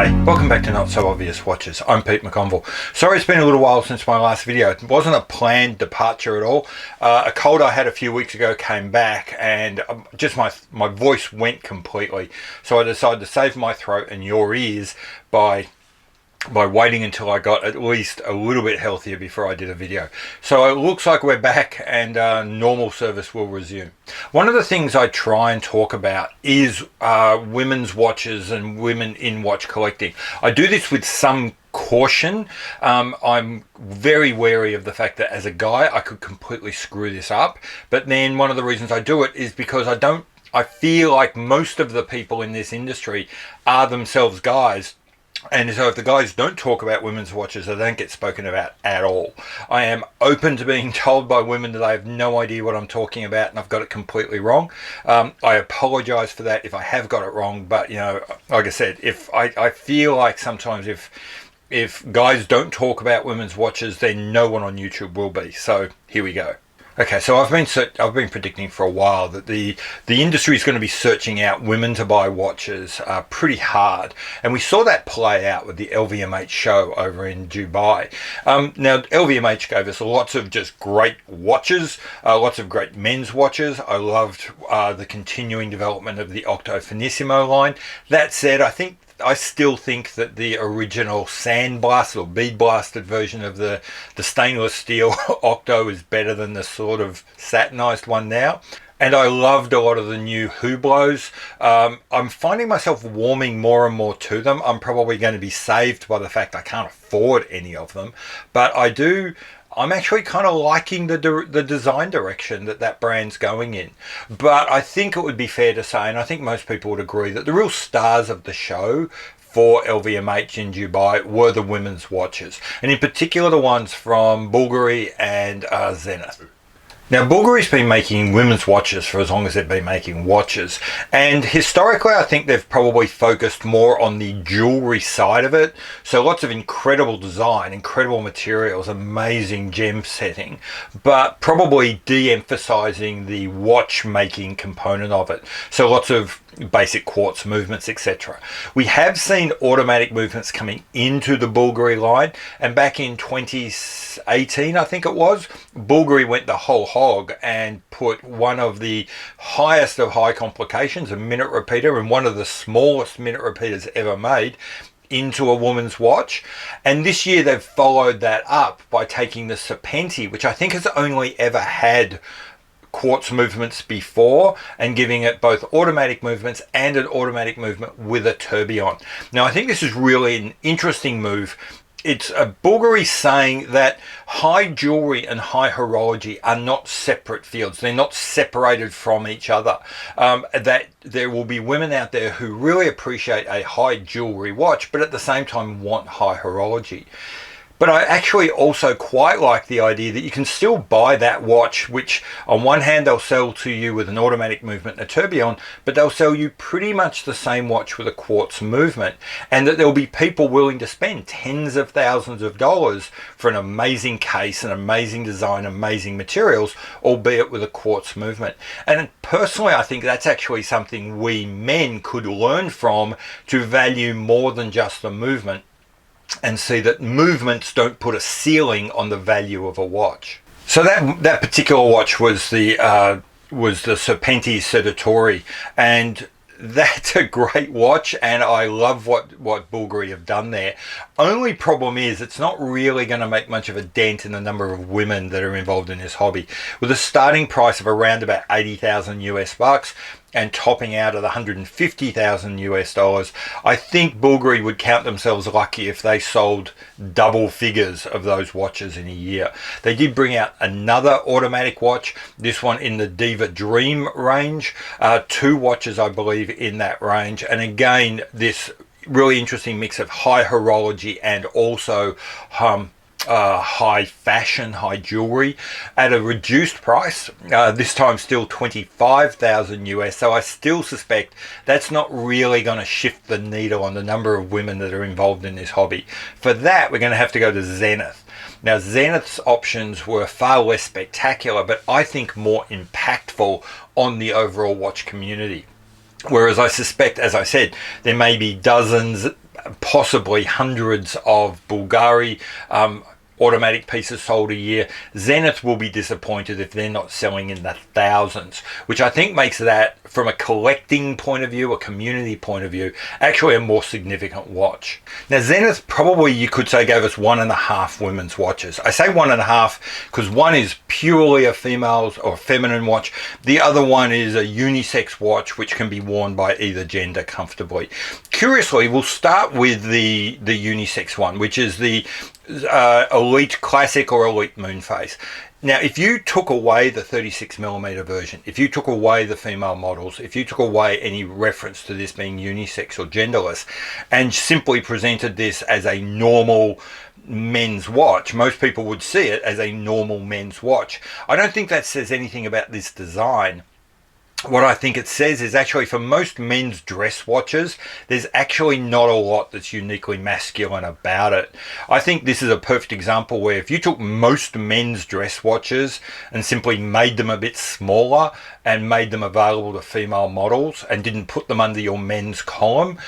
G'day, welcome back to Not So Obvious Watches. I'm Pete McConville. Sorry it's been a little while since my last video. It wasn't a planned departure at all. A cold I had a few weeks ago came back and just my voice went completely. So I decided to save my throat and your ears by waiting until I got at least a little bit healthier before I did a video. So it looks like we're back and normal service will resume. One of the things I try and talk about is women's watches and women in watch collecting. I do this with some caution. I'm very wary of the fact that as a guy I could completely screw this up, but then one of the reasons I do it is because I feel like most of the people in this industry are themselves guys. And so if the guys don't talk about women's watches, they don't get spoken about at all. I am open to being told by women that I have no idea what I'm talking about and I've got it completely wrong. I apologize for that if I have got it wrong, but you know, like I said, if I feel like sometimes if guys don't talk about women's watches, then no one on YouTube will be. So here we go. Okay, so I've been predicting for a while that the industry is going to be searching out women to buy watches pretty hard, and we saw that play out with the LVMH show over in Dubai. Now LVMH gave us lots of just great watches, lots of great men's watches. I loved the continuing development of the Octo Finissimo line. That said, I still think that the original sand-blasted or bead-blasted version of the stainless steel Octo is better than the sort of satinized one now. And I loved a lot of the new Hublots. I'm finding myself warming more and more to them. I'm probably going to be saved by the fact I can't afford any of them. But I'm actually kind of liking the design direction that brand's going in. But I think it would be fair to say, and I think most people would agree, that the real stars of the show for LVMH in Dubai were the women's watches. And in particular the ones from Bulgari and Zenith. Now, Bulgari's been making women's watches for as long as they've been making watches, and historically I think they've probably focused more on the jewelry side of it. So lots of incredible design, incredible materials, amazing gem setting, but probably de-emphasizing the watchmaking component of it. So lots of basic quartz movements, etc. We have seen automatic movements coming into the Bulgari line, and back in 2018 I think it was, Bulgari went the whole hog and put one of the highest of high complications, a minute repeater, and one of the smallest minute repeaters ever made, into a woman's watch. And this year they've followed that up by taking the Serpenti, which I think has only ever had quartz movements before, and giving it both automatic movements and an automatic movement with a tourbillon. Now I think this is really an interesting move. It's a Bulgari saying that high jewelry and high horology are not separate fields. They're not separated from each other. That there will be women out there who really appreciate a high jewelry watch, but at the same time want high horology. But I actually also quite like the idea that you can still buy that watch, which on one hand they'll sell to you with an automatic movement and a tourbillon, but they'll sell you pretty much the same watch with a quartz movement, and that there'll be people willing to spend tens of thousands of dollars for an amazing case, an amazing design, amazing materials, albeit with a quartz movement. And personally I think that's actually something we men could learn from, to value more than just the movement, and see that movements don't put a ceiling on the value of a watch. So that particular watch was the Serpenti Sedatori, and that's a great watch, and I love what Bulgari have done there. Only problem is it's not really going to make much of a dent in the number of women that are involved in this hobby. With a starting price of around about 80,000 US bucks and topping out at 150,000 US dollars, I think Bulgari would count themselves lucky if they sold double figures of those watches in a year. They did bring out another automatic watch, this one in the Diva Dream range, two watches I believe in that range, and again this really interesting mix of high horology and also high fashion, high jewelry at a reduced price, this time still 25,000 US. So I still suspect that's not really going to shift the needle on the number of women that are involved in this hobby. For that we're going to have to go to Zenith. Now Zenith's options were far less spectacular, but I think more impactful on the overall watch community. Whereas I suspect, as I said, there may be dozens, possibly hundreds of Bulgari automatic pieces sold a year. Zenith will be disappointed if they're not selling in the thousands, which I think makes that, from a collecting point of view, a community point of view, actually a more significant watch. Now, Zenith probably, you could say, gave us 1.5 women's watches. I say 1.5 because one is purely a female's or feminine watch. The other one is a unisex watch which can be worn by either gender comfortably. Curiously, we'll start with the unisex one, which is the Elite Classic or Elite Moonphase. Now, if you took away the 36mm version, if you took away the female models, if you took away any reference to this being unisex or genderless, and simply presented this as a normal men's watch, most people would see it as a normal men's watch. I don't think that says anything about this design. What I think it says is actually, for most men's dress watches, there's actually not a lot that's uniquely masculine about it. I think this is a perfect example where if you took most men's dress watches and simply made them a bit smaller and made them available to female models and didn't put them under your men's column,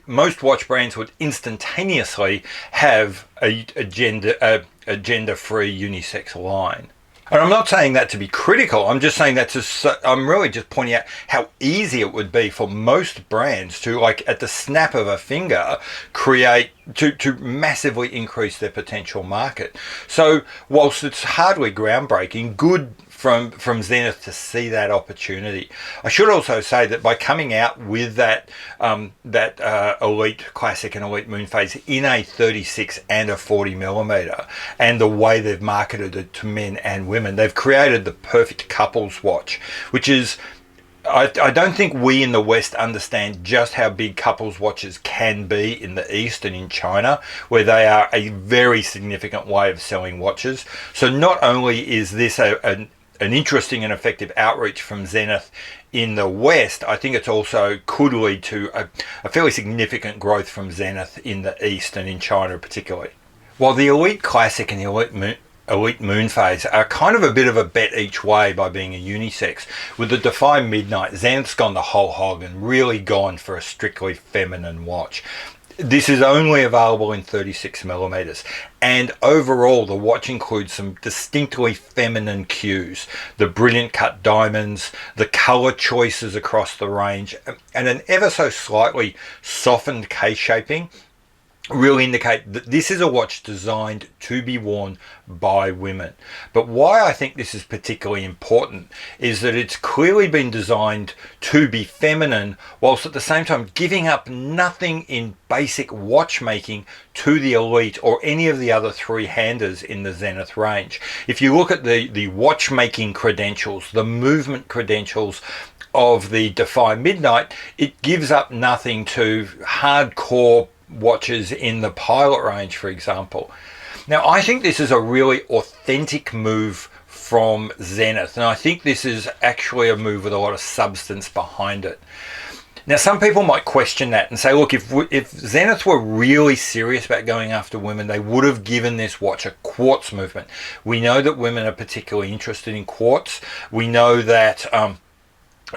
most watch brands would instantaneously have a gender-free unisex line. And I'm not saying that to be critical, I'm just saying that I'm really just pointing out how easy it would be for most brands to, like, at the snap of a finger, create, to massively increase their potential market. So whilst it's hardly groundbreaking, good from Zenith to see that opportunity. I should also say that by coming out with that Elite Classic and Elite Moonphase in a 36 and a 40mm, and the way they've marketed it to men and women, they've created the perfect couples watch, which is, I don't think we in the West understand just how big couples watches can be in the East and in China, where they are a very significant way of selling watches. So not only is this an interesting and effective outreach from Zenith in the West, I think it's also could lead to a fairly significant growth from Zenith in the East and in China particularly. While the Elite Classic and the Elite Moonphase are kind of a bit of a bet each way by being a unisex, with the Defy Midnight, Zenith's gone the whole hog and really gone for a strictly feminine watch. This is only available in 36mm, and overall the watch includes some distinctly feminine cues. The brilliant cut diamonds, the colour choices across the range, and an ever so slightly softened case shaping really indicate that this is a watch designed to be worn by women. But why I think this is particularly important is that it's clearly been designed to be feminine, whilst at the same time giving up nothing in basic watchmaking to the Elite or any of the other three-handers in the Zenith range. If you look at the watchmaking credentials, the movement credentials of the Defy Midnight, it gives up nothing to hardcore watches in the Pilot range, for example. Now, I think this is a really authentic move from Zenith, and I think this is actually a move with a lot of substance behind it. Now, some people might question that and say, look, if Zenith were really serious about going after women, they would have given this watch a quartz movement. We know that women are particularly interested in quartz. We know that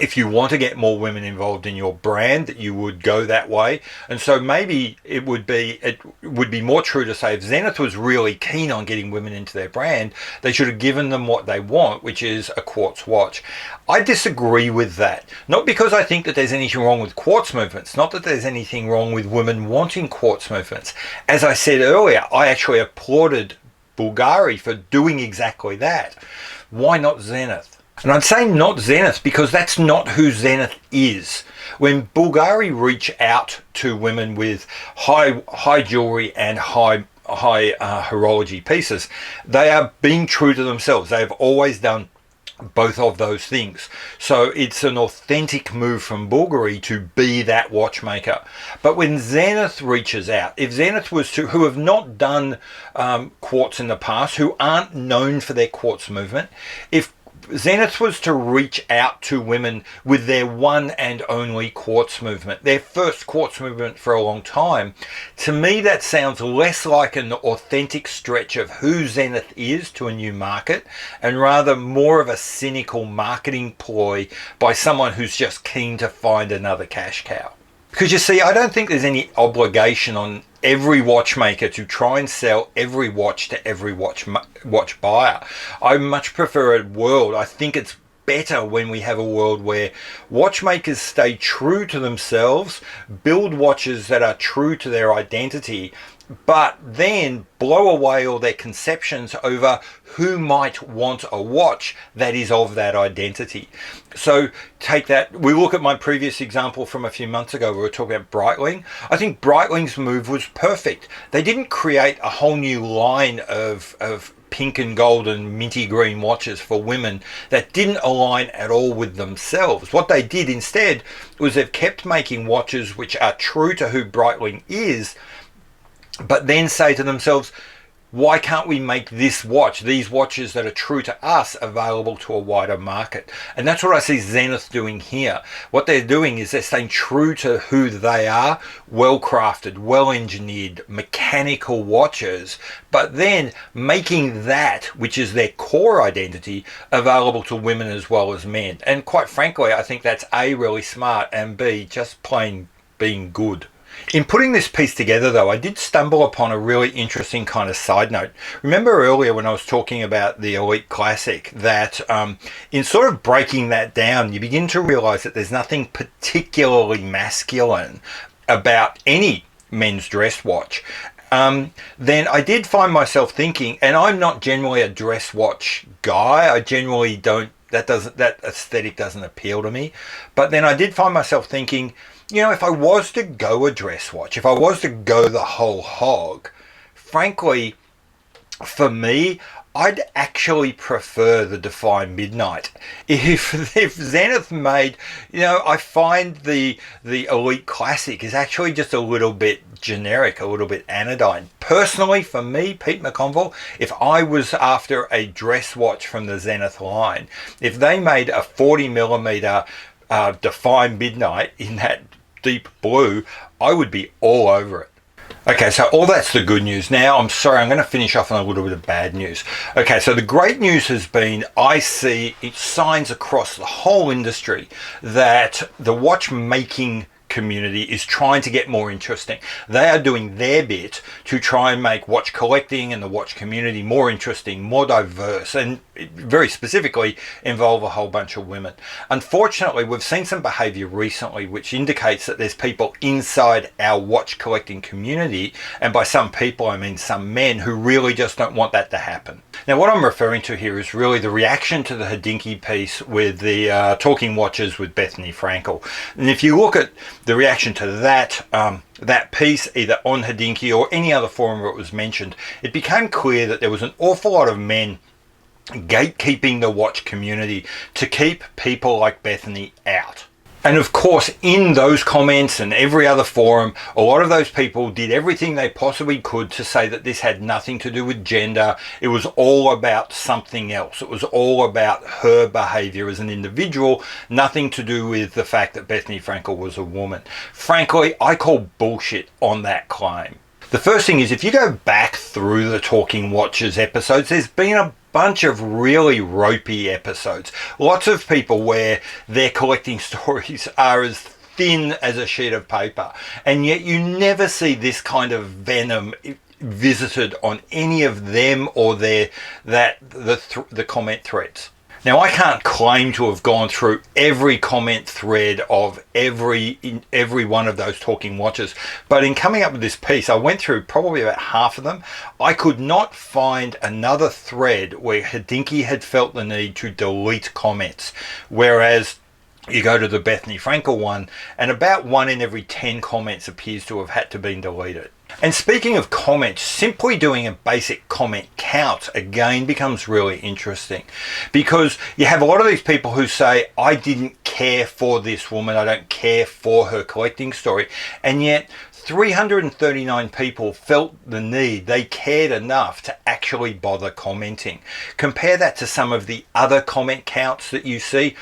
if you want to get more women involved in your brand, that you would go that way. And so maybe it would be more true to say, if Zenith was really keen on getting women into their brand, they should have given them what they want, which is a quartz watch. I disagree with that. Not because I think that there's anything wrong with quartz movements, not that there's anything wrong with women wanting quartz movements. As I said earlier, I actually applauded Bulgari for doing exactly that. Why not Zenith? And I'd say not Zenith because that's not who Zenith is. When Bulgari reach out to women with high jewelry and high horology pieces, they are being true to themselves. They have always done both of those things. So it's an authentic move from Bulgari to be that watchmaker. But when Zenith reaches out, if Zenith was to, who have not done quartz in the past, who aren't known for their quartz movement, if Zenith was to reach out to women with their one and only quartz movement, their first quartz movement for a long time, to me that sounds less like an authentic stretch of who Zenith is to a new market, and rather more of a cynical marketing ploy by someone who's just keen to find another cash cow. Because you see, I don't think there's any obligation on every watchmaker to try and sell every watch to every watch buyer. I much prefer a world, I think it's better when we have a world where watchmakers stay true to themselves, build watches that are true to their identity, but then blow away all their conceptions over who might want a watch that is of that identity. So take that, we look at my previous example from a few months ago, we were talking about Breitling. I think Breitling's move was perfect. They didn't create a whole new line of pink and gold and minty green watches for women that didn't align at all with themselves. What they did instead was they've kept making watches which are true to who Breitling is, but then say to themselves, why can't we make this watch, these watches that are true to us, available to a wider market? And that's what I see Zenith doing here. What they're doing is they're staying true to who they are, well crafted, well engineered, mechanical watches, but then making that, which is their core identity, available to women as well as men. And quite frankly, I think that's A, really smart, and B, just plain being good. In putting this piece together though, I did stumble upon a really interesting kind of side note. Remember earlier when I was talking about the Elite Classic that in sort of breaking that down, you begin to realize that there's nothing particularly masculine about any men's dress watch. Then I did find myself thinking, and I'm not generally a dress watch guy, I generally don't, that aesthetic doesn't appeal to me, but then I did find myself thinking, you know, if I was to go a dress watch, if I was to go the whole hog, frankly, for me, I'd actually prefer the Defy Midnight. If Zenith made, you know, I find the Elite Classic is actually just a little bit generic, a little bit anodyne. Personally, for me, Pete McConville, if I was after a dress watch from the Zenith line, if they made a 40mm Defy Midnight in that deep blue, I would be all over it. Okay, so all that's the good news. Now, I'm sorry, I'm going to finish off on a little bit of bad news. Okay, so the great news has been, I see it signs across the whole industry that the watchmaking community is trying to get more interesting. They are doing their bit to try and make watch collecting and the watch community more interesting, more diverse, and very specifically involve a whole bunch of women. Unfortunately, we've seen some behavior recently which indicates that there's people inside our watch collecting community, and by some people I mean some men, who really just don't want that to happen. Now what I'm referring to here is really the reaction to the Hodinkee piece with the talking watches with Bethany Frankle. And if you look at the reaction to that that piece, either on Hodinkee or any other forum where it was mentioned, it became clear that there was an awful lot of men gatekeeping the watch community to keep people like Bethany out. And of course, in those comments and every other forum, a lot of those people did everything they possibly could to say that this had nothing to do with gender. It was all about something else. It was all about her behavior as an individual, nothing to do with the fact that Bethany Frankle was a woman. Frankly, I call bullshit on that claim. The first thing is, if you go back through the Talking Watches episodes, there's been a bunch of really ropey episodes. Lots of people where their collecting stories are as thin as a sheet of paper, and yet you never see this kind of venom visited on any of them or the comment threads. Now, I can't claim to have gone through every comment thread of every one of those talking watches, but in coming up with this piece, I went through probably about half of them. I could not find another thread where Hodinkee had felt the need to delete comments, whereas you go to the Bethany Frankle one, and about 1 in every 10 comments appears to have had to been deleted. And speaking of comments, simply doing a basic comment count again becomes really interesting, because you have a lot of these people who say, I didn't care for this woman, I don't care for her collecting story, and yet 339 people felt the need, they cared enough to actually bother commenting. Compare that to some of the other comment counts that you see,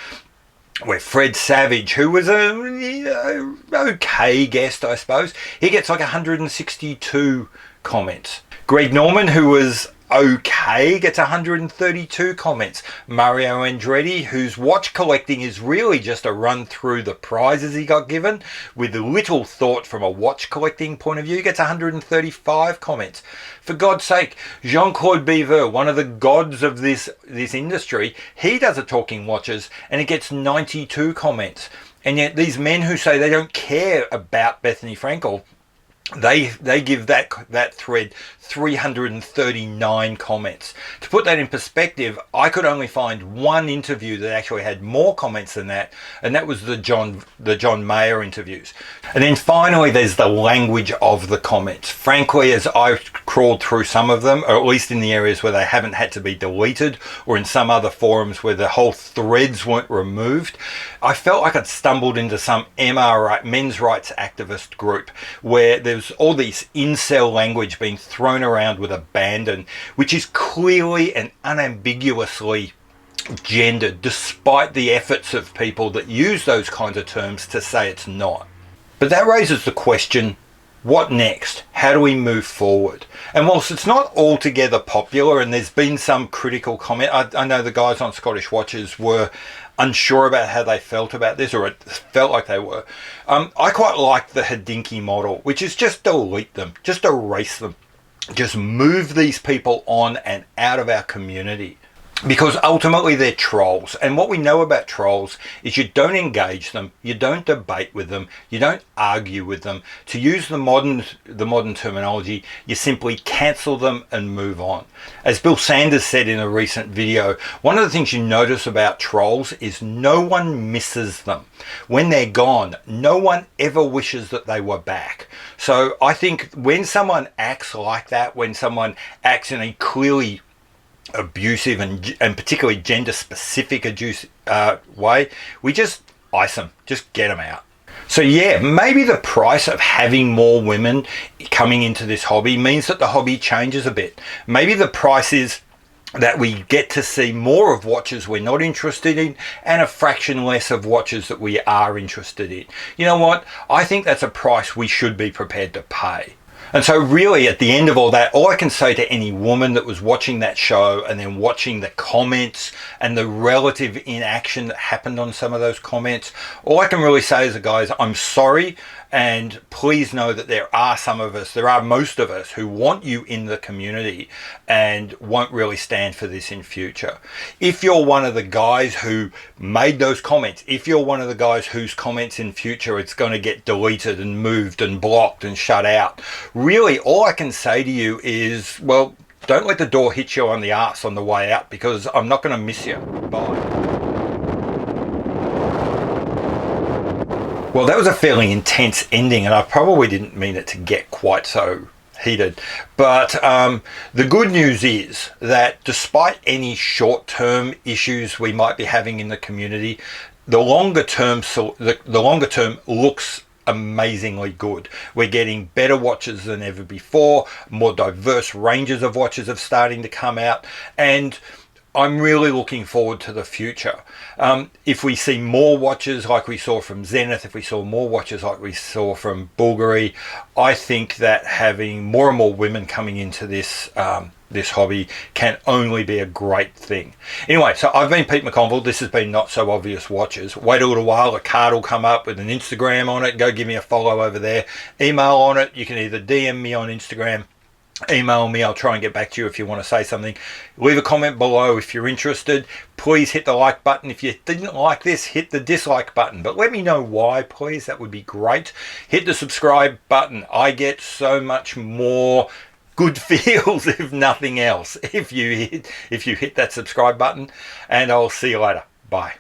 where Fred Savage, who was a okay guest, I suppose, he gets like 162 comments. Greg Norman, who was Okay gets 132 comments. Mario Andretti, whose watch collecting is really just a run through the prizes he got given with little thought from a watch collecting point of view, gets 135 comments. For God's sake, Jean-Claude Beaver, one of the gods of this industry, he does a talking watches and it gets 92 comments. And yet these men who say they don't care about Bethany Frankle, they give that thread 339 comments. To put that in perspective, I could only find one interview that actually had more comments than that, and that was the John Mayer interviews. And then finally there's the language of the comments. Frankly, as I crawled through some of them, or at least in the areas where they haven't had to be deleted, or in some other forums where the whole threads weren't removed, I felt like I'd stumbled into some men's rights activist group where there's all these incel language being thrown around with abandon, which is clearly and unambiguously gendered, despite the efforts of people that use those kinds of terms to say it's not. But that raises the question, what next? How do we move forward? And whilst it's not altogether popular, and there's been some critical comment, I know the guys on Scottish Watches were unsure about how they felt about this, or it felt like they were. I quite like the Hodinkee model, which is just delete them, just erase them, just move these people on and out of our community. Because ultimately they're trolls, and what we know about trolls is you don't engage them, you don't debate with them, you don't argue with them. To use the modern terminology, you simply cancel them and move on. As Bill Sanders said in a recent video, one of the things you notice about trolls is no one misses them. When they're gone, no one ever wishes that they were back. So I think when someone acts like that, when someone acts in a clearly abusive and particularly gender specific way, we just ice them, just get them out. So yeah, maybe the price of having more women coming into this hobby means that the hobby changes a bit. Maybe the price is that we get to see more of watches we're not interested in and a fraction less of watches that we are interested in. You know what? I think that's a price we should be prepared to pay. And so really at the end of all that, all I can say to any woman that was watching that show and then watching the comments and the relative inaction that happened on some of those comments, all I can really say is, guys, I'm sorry, and please know that there are most of us who want you in the community and won't really stand for this in future. If you're one of the guys who made those comments, if you're one of the guys whose comments in future it's going to get deleted and moved and blocked and shut out, really all I can say to you is, well, don't let the door hit you on the arse on the way out, because I'm not going to miss you. Bye. Well, that was a fairly intense ending, and I probably didn't mean it to get quite so heated. But the good news is that despite any short-term issues we might be having in the community, the longer term looks amazingly good. We're getting better watches than ever before. More diverse ranges of watches are starting to come out, and I'm really looking forward to the future. If we see more watches like we saw from Zenith, if we saw more watches like we saw from Bulgari, I think that having more and more women coming into this hobby can only be a great thing. Anyway, so I've been Pete McConville. This has been Not So Obvious Watches. Wait a little while, a card will come up with an Instagram on it. Go give me a follow over there. Email on it. You can either DM me on Instagram, email me. I'll try and get back to you if you want to say something. Leave a comment below if you're interested. Please hit the like button. If you didn't like this, hit the dislike button, but let me know why, please. That would be great. Hit the subscribe button. I get so much more good feels, if nothing else, if you hit that subscribe button, and I'll see you later. Bye.